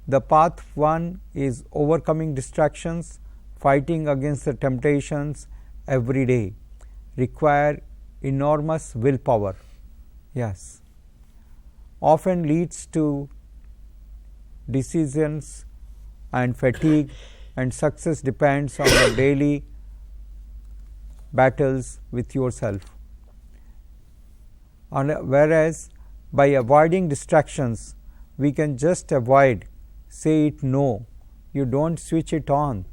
The path 1 is overcoming distractions, fighting against the temptations every day, require enormous willpower. Yes, often leads to decisions and fatigue, and success depends on the daily battles with yourself. Whereas by avoiding distractions, we can just avoid, say it no, you don't switch it on.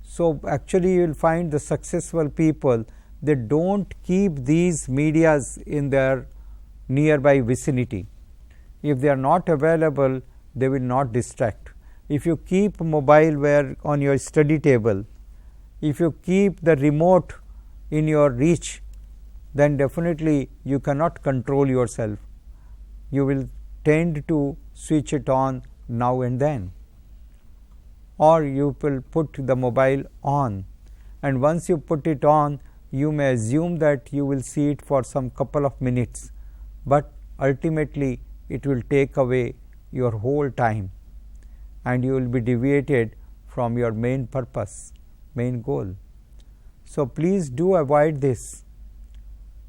So actually you will find the successful people, they don't keep these medias in their nearby vicinity. If they are not available, they will not distract. If you keep mobileware on your study table, if you keep the remote in your reach, then definitely you cannot control yourself. You will tend to switch it on now and then, or you will put the mobile on, and once you put it on, you may assume that you will see it for some couple of minutes, but ultimately it will take away your whole time and you will be deviated from your main purpose, main goal. So please do avoid this.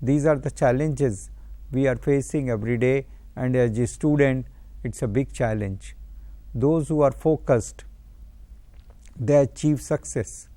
These are the challenges we are facing every day, and as a student it is a big challenge. Those who are focused, they achieve success.